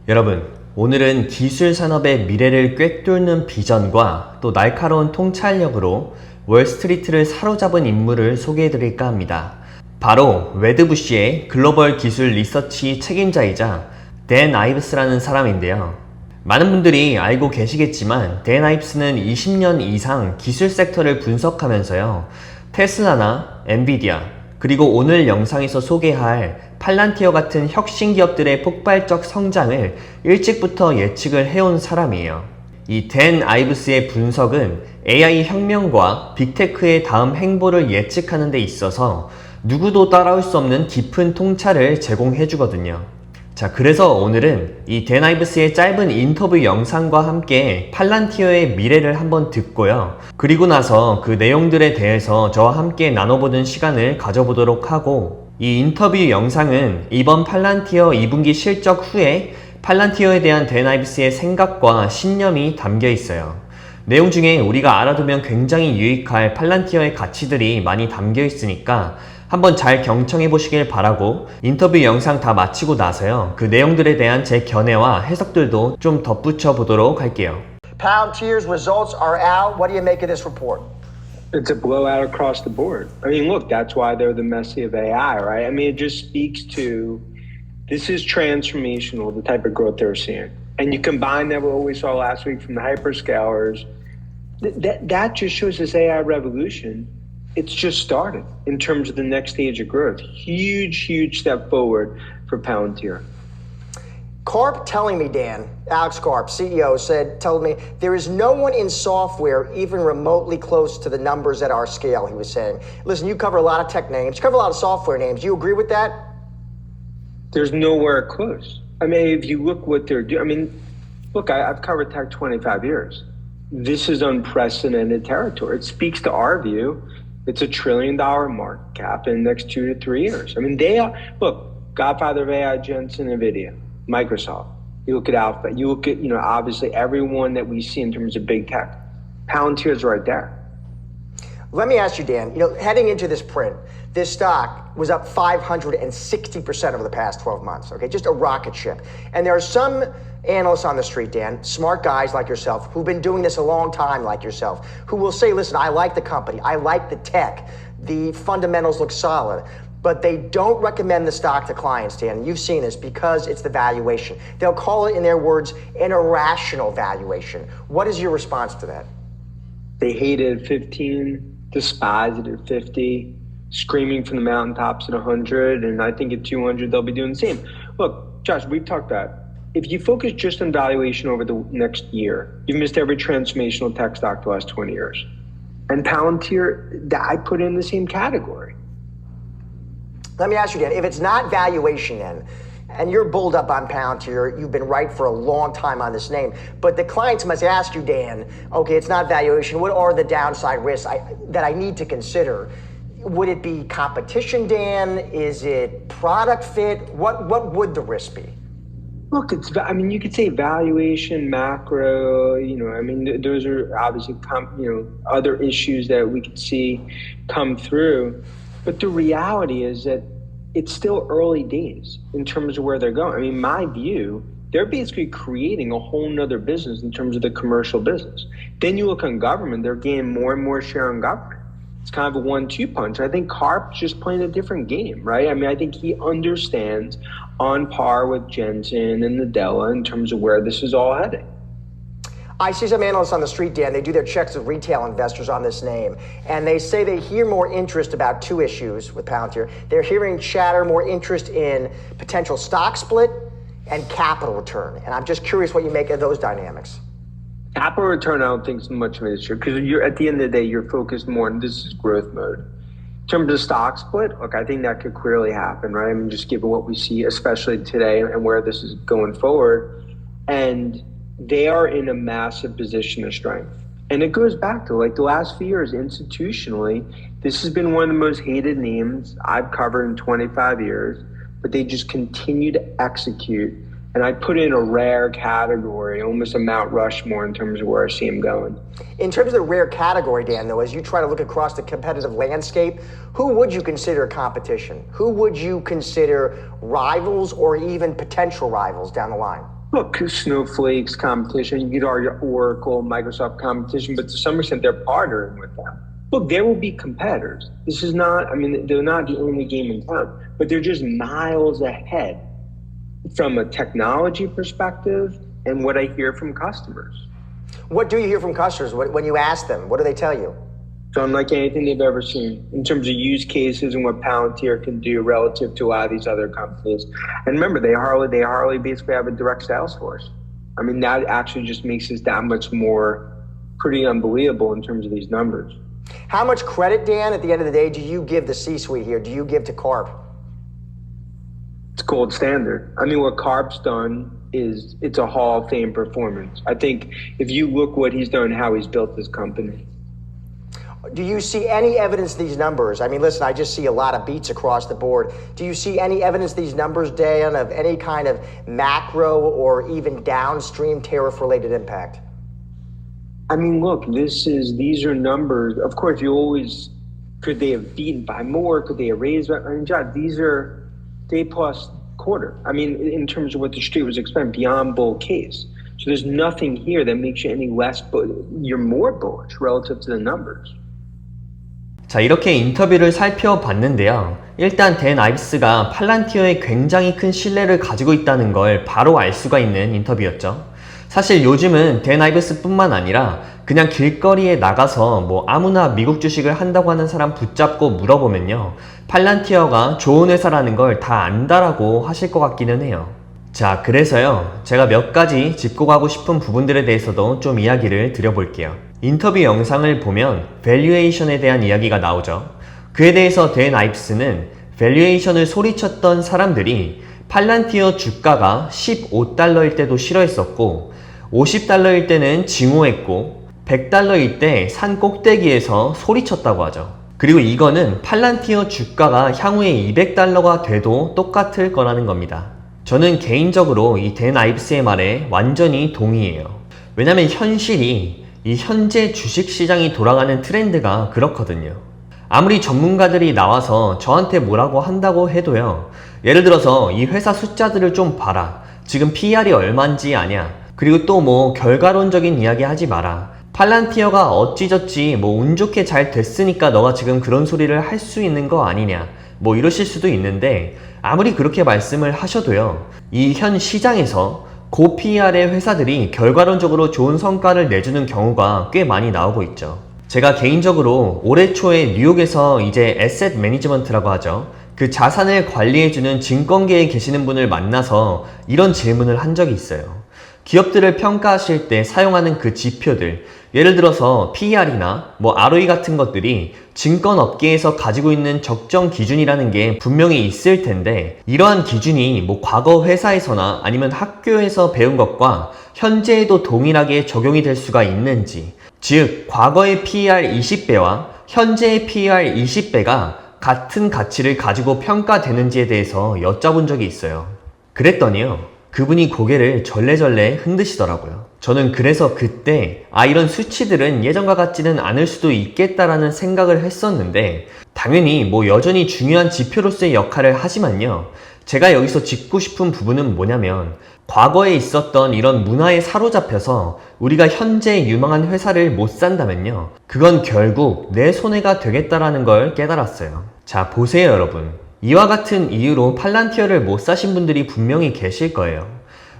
여러분, 오늘은 기술 산업의 미래를 꿰뚫는 비전과 또 날카로운 통찰력으로 월스트리트를 사로잡은 인물을 소개해드릴까 합니다. 바로 웨드부시의 글로벌 기술 리서치 책임자이자 댄 아이브스라는 사람인데요. 많은 분들이 알고 계시겠지만 댄 아이브스는 20년 이상 기술 섹터를 분석하면서요, 테슬라나 엔비디아, 그리고 오늘 영상에서 소개할 팔란티어 같은 혁신 기업들의 폭발적 성장을 일찍부터 예측을 해온 사람이에요. 이 댄 아이브스의 분석은 AI 혁명과 빅테크의 다음 행보를 예측하는 데 있어서 누구도 따라올 수 없는 깊은 통찰을 제공해 주거든요. 자, 그래서 오늘은 이 댄 아이브스의 짧은 인터뷰 영상과 함께 팔란티어의 미래를 한번 듣고요. 그리고 나서 그 내용들에 대해서 저와 함께 나눠보는 시간을 가져보도록 하고, 이 인터뷰 영상은 이번 팔란티어 2분기 실적 후에 팔란티어에 대한 댄 아이브스의 생각과 신념이 담겨 있어요. 내용 중에 우리가 알아두면 굉장히 유익할 팔란티어의 가치들이 많이 담겨 있으니까 한번 잘 경청해 보시길 바라고, 인터뷰 영상 다 마치고 나서요, 그 내용들에 대한 제 견해와 해석들도 좀 덧붙여 보도록 할게요. Palantir's results are out. What do you make of this report? It's a blowout across the board. I mean, look, that's why they're the Messi of AI, right? I mean, it just speaks to this is transformational, the type of growth they're seeing. And you combine that with what we saw last week from the hyperscalers, that just shows this AI revolution. It's just started in terms of the next stage of growth. Huge step forward for Palantir. Karp telling me, Dan, Alex Karp, CEO, told me there is no one in software even remotely close to the numbers at our scale, he was saying. Listen, you cover a lot of tech names, you cover a lot of software names. Do you agree with that? There's nowhere close. I mean, if you look what they're doing, I mean, look, I've covered tech 25 years. This is unprecedented territory. It speaks to our view. It's $1 trillion market cap in the next 2 to 3 years. I mean, they are, look, godfather of AI, Jensen, NVIDIA, Microsoft. You look at Alphabet, you look at, obviously everyone that we see in terms of big tech. Palantir's right there. Let me ask you, Dan, heading into this print, this stock was up 560% over the past 12 months, okay? Just a rocket ship. And there are some analysts on the street, Dan, smart guys like yourself, who've been doing this a long time like yourself, who will say, listen, I like the company, I like the tech, the fundamentals look solid, but they don't recommend the stock to clients, Dan, and you've seen this, because it's the valuation. They'll call it, in their words, an irrational valuation. What is your response to that? They hate it at 15, despise it at 50, screaming from the mountaintops at 100, and I think at 200 they'll be doing the same. Look, Josh, we've talked about, if you focus just on valuation over the next year, you've missed every transformational tech stock the last 20 years. And Palantir, I put in the same category. Let me ask you, Dan, if it's not valuation then, and you're bulled up on Palantir, you've been right for a long time on this name, but the clients must ask you, Dan, okay, it's not valuation, what are the downside risks that I need to consider? Would it be competition, Dan? Is it product fit? What would the risk be? Look, you could say valuation, macro, those are obviously, other issues that we could see come through. But the reality is that it's still early days in terms of where they're going. I mean, my view, they're basically creating a whole nother business in terms of the commercial business. Then you look on government, they're gaining more and more share on government. It's kind of a 1-2 punch. I think Karp's just playing a different game, right? I mean, I think he understands on par with Jensen and Nadella in terms of where this is all heading. I see some analysts on the street, Dan, they do their checks with retail investors on this name, and they say they hear more interest about two issues with Palantir. They're hearing chatter, more interest in potential stock split and capital return. And I'm just curious what you make of those dynamics. Capital return, I don't think is much of an issue, because you're at the end of the day, you're focused more on this is growth mode. In terms of stock split, look, I think that could clearly happen, right? I mean, just given what we see, especially today and where this is going forward. And they are in a massive position of strength. And it goes back to the last few years institutionally, this has been one of the most hated names I've covered in 25 years, but they just continue to execute. And I put in a rare category, almost a Mount Rushmore in terms of where I see them going. In terms of the rare category, Dan, though, as you try to look across the competitive landscape, who would you consider competition? Who would you consider rivals or even potential rivals down the line? Look, Snowflake's competition, you could argue Oracle, Microsoft competition, but to some extent they're partnering with them. Look, there will be competitors. This is not, I mean, they're not the only game in town, but they're just miles ahead from a technology perspective and what I hear from customers. What do you hear from customers when you ask them? What do they tell you? So unlike anything they've ever seen in terms of use cases and what Palantir can do relative to a lot of these other companies. And remember, they hardly basically have a direct sales force. I mean, that actually just makes this that much more pretty unbelievable in terms of these numbers. How much credit, Dan, at the end of the day, do you give the C-suite here? Do you give to Karp? It's gold standard. I mean, what Karp's done is it's a Hall of Fame performance. I think if you look what he's done, how he's built this company. Do you see any evidence of these numbers? I mean, listen, I just see a lot of beats across the board. Do you see any evidence of these numbers, Dan, of any kind of macro or even downstream tariff-related impact? I mean, look, these are numbers. Of course, you always, could they have beaten by more? Could they have raised by, I mean, John, these are day plus quarter. I mean, in terms of what the street was expecting, beyond bull case. So there's nothing here that makes you any less, you're more bullish relative to the numbers. 자, 이렇게 인터뷰를 살펴봤는데요. 일단 댄 아이브스가 팔란티어에 굉장히 큰 신뢰를 가지고 있다는 걸 바로 알 수가 있는 인터뷰였죠. 사실 요즘은 댄 아이브스 뿐만 아니라 그냥 길거리에 나가서 뭐 아무나 미국 주식을 한다고 하는 사람 붙잡고 물어보면요, 팔란티어가 좋은 회사라는 걸 다 안다라고 하실 것 같기는 해요. 자, 그래서요, 제가 몇 가지 짚고 가고 싶은 부분들에 대해서도 좀 이야기를 드려볼게요. 인터뷰 영상을 보면 밸류에이션에 대한 이야기가 나오죠. 그에 대해서 댄 아이브스는 밸류에이션을 소리쳤던 사람들이 팔란티어 주가가 15달러일 때도 싫어했었고, 50달러일 때는 증오했고, 100달러일 때 산 꼭대기에서 소리쳤다고 하죠. 그리고 이거는 팔란티어 주가가 향후에 200달러가 돼도 똑같을 거라는 겁니다. 저는 개인적으로 이 댄 아이브스의 말에 완전히 동의해요. 왜냐면 현실이, 이 현재 주식시장이 돌아가는 트렌드가 그렇거든요. 아무리 전문가들이 나와서 저한테 뭐라고 한다고 해도요, 예를 들어서 이 회사 숫자들을 좀 봐라, 지금 PR이 얼만지 아냐, 그리고 또 뭐 결과론적인 이야기 하지 마라, 팔란티어가 어찌저찌 뭐 운 좋게 잘 됐으니까 너가 지금 그런 소리를 할 수 있는 거 아니냐, 뭐 이러실 수도 있는데, 아무리 그렇게 말씀을 하셔도요, 이 현 시장에서 고 PR의 회사들이 결과론적으로 좋은 성과를 내주는 경우가 꽤 많이 나오고 있죠. 제가 개인적으로 올해 초에 뉴욕에서 이제 에셋 매니지먼트라고 하죠, 그 자산을 관리해주는 증권계에 계시는 분을 만나서 이런 질문을 한 적이 있어요. 기업들을 평가하실 때 사용하는 그 지표들, 예를 들어서 PER이나 뭐 ROE 같은 것들이 증권업계에서 가지고 있는 적정 기준이라는 게 분명히 있을 텐데, 이러한 기준이 뭐 과거 회사에서나 아니면 학교에서 배운 것과 현재에도 동일하게 적용이 될 수가 있는지, 즉 과거의 PER 20배와 현재의 PER 20배가 같은 가치를 가지고 평가되는지에 대해서 여쭤본 적이 있어요. 그랬더니요, 그분이 고개를 절레절레 흔드시더라고요. 저는 그래서 그때 이런 수치들은 예전과 같지는 않을 수도 있겠다라는 생각을 했었는데, 당연히 뭐 여전히 중요한 지표로서의 역할을 하지만요, 제가 여기서 짚고 싶은 부분은 뭐냐면, 과거에 있었던 이런 문화에 사로잡혀서 우리가 현재 유망한 회사를 못 산다면요, 그건 결국 내 손해가 되겠다라는 걸 깨달았어요. 자, 보세요 여러분. 이와 같은 이유로 팔란티어를 못 사신 분들이 분명히 계실 거예요.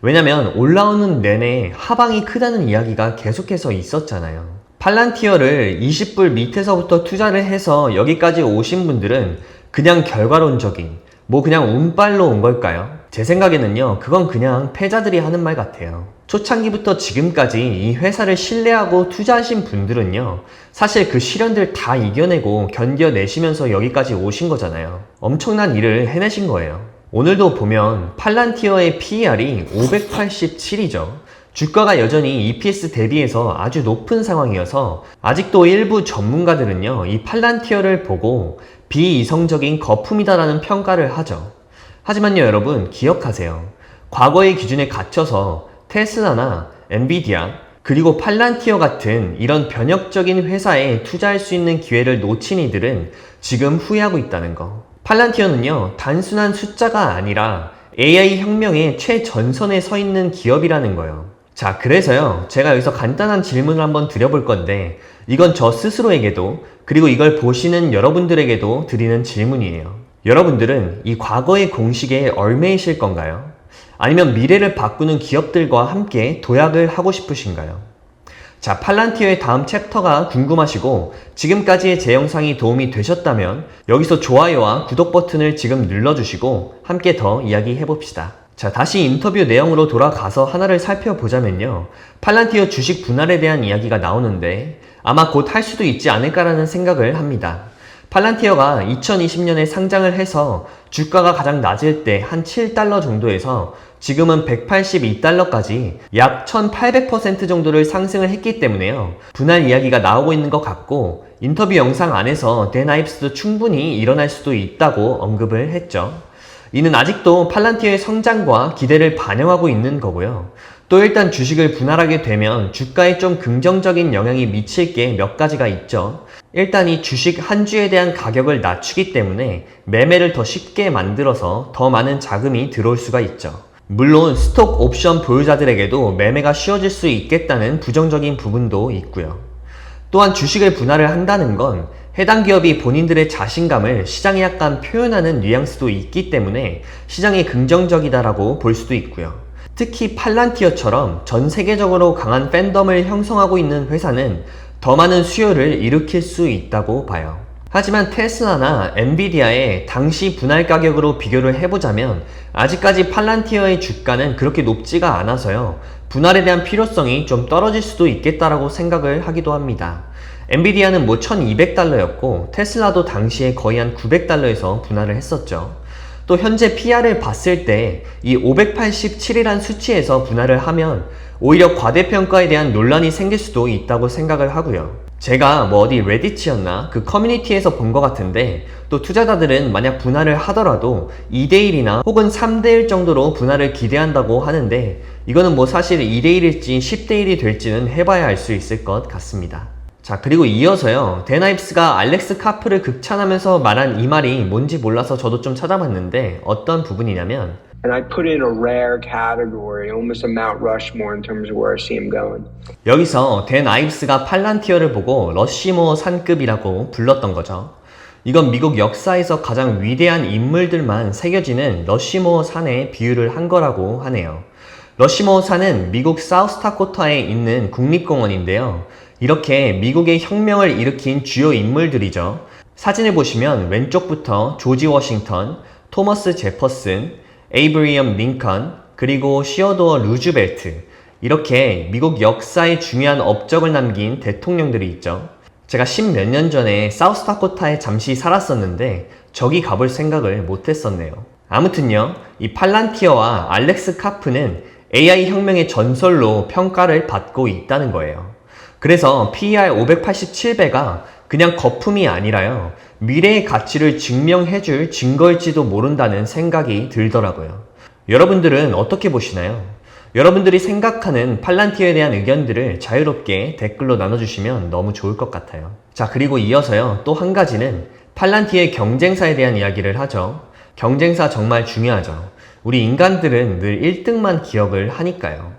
왜냐면 올라오는 내내 하방이 크다는 이야기가 계속해서 있었잖아요. 팔란티어를 20불 밑에서부터 투자를 해서 여기까지 오신 분들은 그냥 결과론적인, 뭐 그냥 운빨로 온 걸까요? 제 생각에는요, 그건 그냥 패자들이 하는 말 같아요. 초창기부터 지금까지 이 회사를 신뢰하고 투자하신 분들은요, 사실 그 시련들 다 이겨내고 견뎌내시면서 여기까지 오신 거잖아요. 엄청난 일을 해내신 거예요. 오늘도 보면 팔란티어의 PER이 587이죠. 주가가 여전히 EPS 대비해서 아주 높은 상황이어서 아직도 일부 전문가들은요, 이 팔란티어를 보고 비이성적인 거품이다라는 평가를 하죠. 하지만요 여러분, 기억하세요. 과거의 기준에 갇혀서 테슬라나 엔비디아 그리고 팔란티어 같은 이런 변혁적인 회사에 투자할 수 있는 기회를 놓친 이들은 지금 후회하고 있다는 거. 팔란티어는요, 단순한 숫자가 아니라 AI 혁명의 최전선에 서 있는 기업이라는 거예요. 자, 그래서요, 제가 여기서 간단한 질문을 한번 드려볼 건데, 이건 저 스스로에게도, 그리고 이걸 보시는 여러분들에게도 드리는 질문이에요. 여러분들은 이 과거의 공식에 얽매이실 건가요? 아니면 미래를 바꾸는 기업들과 함께 도약을 하고 싶으신가요? 자, 팔란티어의 다음 챕터가 궁금하시고 지금까지의 제 영상이 도움이 되셨다면 여기서 좋아요와 구독 버튼을 지금 눌러주시고 함께 더 이야기해봅시다. 자, 다시 인터뷰 내용으로 돌아가서 하나를 살펴보자면요. 팔란티어 주식 분할에 대한 이야기가 나오는데 아마 곧 할 수도 있지 않을까라는 생각을 합니다. 팔란티어가 2020년에 상장을 해서 주가가 가장 낮을 때 한 7달러 정도에서 지금은 182달러까지 약 1800% 정도를 상승을 했기 때문에요. 분할 이야기가 나오고 있는 것 같고 인터뷰 영상 안에서 댄 아이브스도 충분히 일어날 수도 있다고 언급을 했죠. 이는 아직도 팔란티어의 성장과 기대를 반영하고 있는 거고요. 또 일단 주식을 분할하게 되면 주가에 좀 긍정적인 영향이 미칠 게 몇 가지가 있죠. 일단 이 주식 한 주에 대한 가격을 낮추기 때문에 매매를 더 쉽게 만들어서 더 많은 자금이 들어올 수가 있죠. 물론 스톡 옵션 보유자들에게도 매매가 쉬워질 수 있겠다는 부정적인 부분도 있고요. 또한 주식을 분할을 한다는 건 해당 기업이 본인들의 자신감을 시장에 약간 표현하는 뉘앙스도 있기 때문에 시장이 긍정적이다라고 볼 수도 있고요. 특히 팔란티어처럼 전 세계적으로 강한 팬덤을 형성하고 있는 회사는 더 많은 수요를 일으킬 수 있다고 봐요. 하지만 테슬라나 엔비디아의 당시 분할 가격으로 비교를 해보자면 아직까지 팔란티어의 주가는 그렇게 높지가 않아서요. 분할에 대한 필요성이 좀 떨어질 수도 있겠다라고 생각을 하기도 합니다. 엔비디아는 뭐 1200달러였고 테슬라도 당시에 거의 한 900달러에서 분할을 했었죠. 또 현재 PR을 봤을 때 이 587이란 수치에서 분할을 하면 오히려 과대평가에 대한 논란이 생길 수도 있다고 생각을 하고요. 제가 뭐 어디 레딧이었나 그 커뮤니티에서 본 것 같은데 또 투자자들은 만약 분할을 하더라도 2대1이나 혹은 3대1 정도로 분할을 기대한다고 하는데 이거는 뭐 사실 2대1일지 10대1이 될지는 해봐야 알 수 있을 것 같습니다. 자, 그리고 이어서요, 댄 아이브스가 알렉스 카프를 극찬하면서 말한 이 말이 뭔지 몰라서 저도 좀 찾아봤는데 어떤 부분이냐면 And I put in a rare category, almost a Mount Rushmore in terms of where I see him going. 여기서 댄 아이브스가 팔란티어를 보고 러시모어 산급이라고 불렀던 거죠. 이건 미국 역사에서 가장 위대한 인물들만 새겨지는 러시모어 산에 비유를 한 거라고 하네요. 러시모어 산은 미국 사우스다코타에 있는 국립공원인데요. 이렇게 미국의 혁명을 일으킨 주요 인물들이죠. 사진을 보시면 왼쪽부터 조지 워싱턴, 토머스 제퍼슨, 에이브리엄 링컨, 그리고 시어도어 루즈벨트, 이렇게 미국 역사에 중요한 업적을 남긴 대통령들이 있죠. 제가 10몇 년 전에 사우스다코타에 잠시 살았었는데 저기 가볼 생각을 못했었네요. 아무튼요, 이 팔란티어와 알렉스 카프는 AI 혁명의 전설로 평가를 받고 있다는 거예요. 그래서 PER 587배가 그냥 거품이 아니라요, 미래의 가치를 증명해줄 증거일지도 모른다는 생각이 들더라고요. 여러분들은 어떻게 보시나요? 여러분들이 생각하는 팔란티어에 대한 의견들을 자유롭게 댓글로 나눠주시면 너무 좋을 것 같아요. 자, 그리고 이어서요, 또 한 가지는 팔란티어의 경쟁사에 대한 이야기를 하죠. 경쟁사 정말 중요하죠. 우리 인간들은 늘 1등만 기억을 하니까요.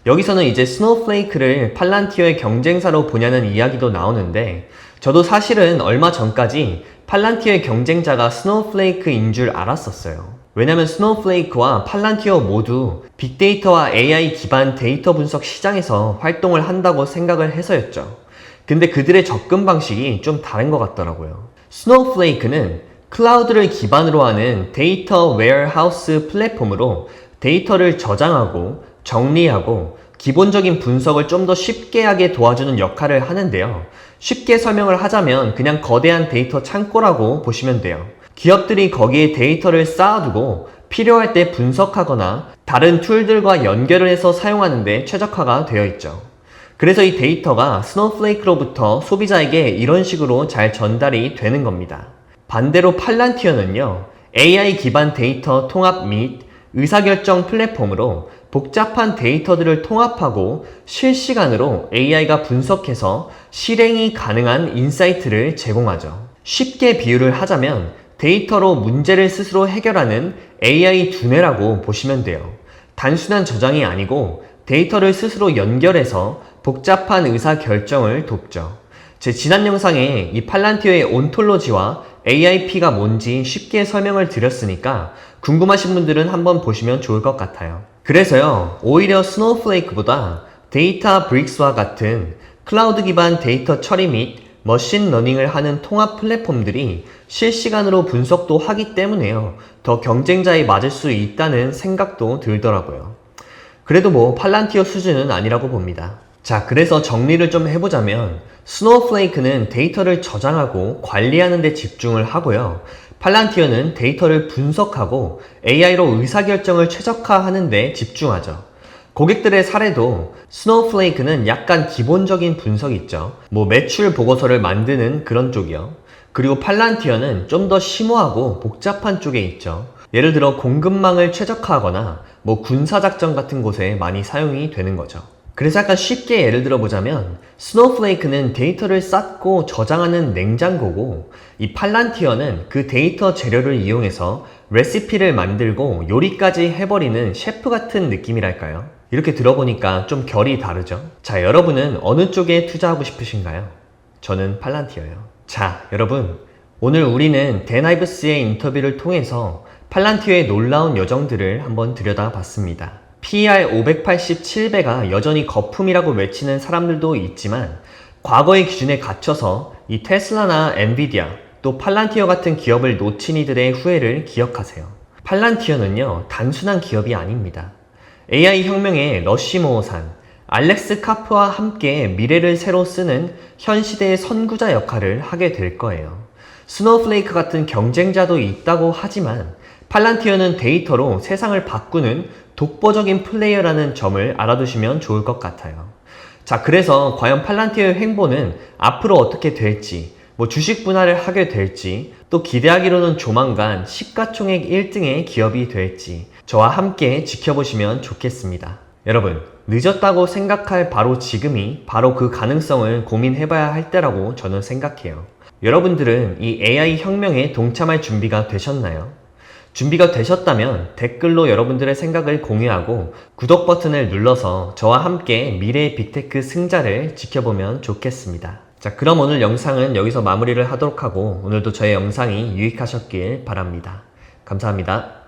여기서는 이제 스노우플레이크를 팔란티어의 경쟁사로 보냐는 이야기도 나오는데 저도 사실은 얼마 전까지 팔란티어의 경쟁자가 스노우플레이크인 줄 알았었어요. 왜냐면 스노우플레이크와 팔란티어 모두 빅데이터와 AI 기반 데이터 분석 시장에서 활동을 한다고 생각을 해서였죠. 근데 그들의 접근 방식이 좀 다른 것 같더라고요. 스노우플레이크는 클라우드를 기반으로 하는 데이터 웨어하우스 플랫폼으로 데이터를 저장하고 정리하고 기본적인 분석을 좀 더 쉽게 하게 도와주는 역할을 하는데요. 쉽게 설명을 하자면 그냥 거대한 데이터 창고라고 보시면 돼요. 기업들이 거기에 데이터를 쌓아두고 필요할 때 분석하거나 다른 툴들과 연결을 해서 사용하는 데 최적화가 되어 있죠. 그래서 이 데이터가 스노우플레이크로부터 소비자에게 이런 식으로 잘 전달이 되는 겁니다. 반대로 팔란티어는요, AI 기반 데이터 통합 및 의사결정 플랫폼으로 복잡한 데이터들을 통합하고 실시간으로 AI가 분석해서 실행이 가능한 인사이트를 제공하죠. 쉽게 비유를 하자면 데이터로 문제를 스스로 해결하는 AI 두뇌라고 보시면 돼요. 단순한 저장이 아니고 데이터를 스스로 연결해서 복잡한 의사 결정을 돕죠. 제 지난 영상에 이 팔란티어의 온톨로지와 AIP가 뭔지 쉽게 설명을 드렸으니까 궁금하신 분들은 한번 보시면 좋을 것 같아요. 그래서요, 오히려 스노우플레이크보다 데이터 브릭스와 같은 클라우드 기반 데이터 처리 및 머신 러닝을 하는 통합 플랫폼들이 실시간으로 분석도 하기 때문에요. 더 경쟁자에 맞을 수 있다는 생각도 들더라고요. 그래도 뭐 팔란티어 수준은 아니라고 봅니다. 자, 그래서 정리를 좀 해보자면 스노우플레이크는 데이터를 저장하고 관리하는 데 집중을 하고요. 팔란티어는 데이터를 분석하고 AI로 의사결정을 최적화하는 데 집중하죠. 고객들의 사례도 스노우플레이크는 약간 기본적인 분석이 있죠. 뭐 매출 보고서를 만드는 그런 쪽이요. 그리고 팔란티어는 좀 더 심오하고 복잡한 쪽에 있죠. 예를 들어 공급망을 최적화하거나 뭐 군사작전 같은 곳에 많이 사용이 되는 거죠. 그래서 약간 쉽게 예를 들어 보자면 스노우플레이크는 데이터를 쌓고 저장하는 냉장고고 이 팔란티어는 그 데이터 재료를 이용해서 레시피를 만들고 요리까지 해버리는 셰프 같은 느낌이랄까요? 이렇게 들어보니까 좀 결이 다르죠? 자, 여러분은 어느 쪽에 투자하고 싶으신가요? 저는 팔란티어요. 자, 여러분, 오늘 우리는 댄 아이브스의 인터뷰를 통해서 팔란티어의 놀라운 여정들을 한번 들여다봤습니다. PER 587배가 여전히 거품이라고 외치는 사람들도 있지만 과거의 기준에 갇혀서 이 테슬라나 엔비디아 또 팔란티어 같은 기업을 놓친 이들의 후회를 기억하세요. 팔란티어는요, 단순한 기업이 아닙니다. AI 혁명의 러시모어산, 알렉스 카프와 함께 미래를 새로 쓰는 현 시대의 선구자 역할을 하게 될 거예요. 스노우플레이크 같은 경쟁자도 있다고 하지만 팔란티어는 데이터로 세상을 바꾸는 독보적인 플레이어라는 점을 알아두시면 좋을 것 같아요. 자, 그래서 과연 팔란티어의 행보는 앞으로 어떻게 될지, 뭐 주식 분할을 하게 될지, 또 기대하기로는 조만간 시가총액 1등의 기업이 될지 저와 함께 지켜보시면 좋겠습니다. 여러분, 늦었다고 생각할 바로 지금이 바로 그 가능성을 고민해봐야 할 때라고 저는 생각해요. 여러분들은 이 AI 혁명에 동참할 준비가 되셨나요? 준비가 되셨다면 댓글로 여러분들의 생각을 공유하고 구독 버튼을 눌러서 저와 함께 미래의 빅테크 승자를 지켜보면 좋겠습니다. 자, 그럼 오늘 영상은 여기서 마무리를 하도록 하고 오늘도 저의 영상이 유익하셨길 바랍니다. 감사합니다.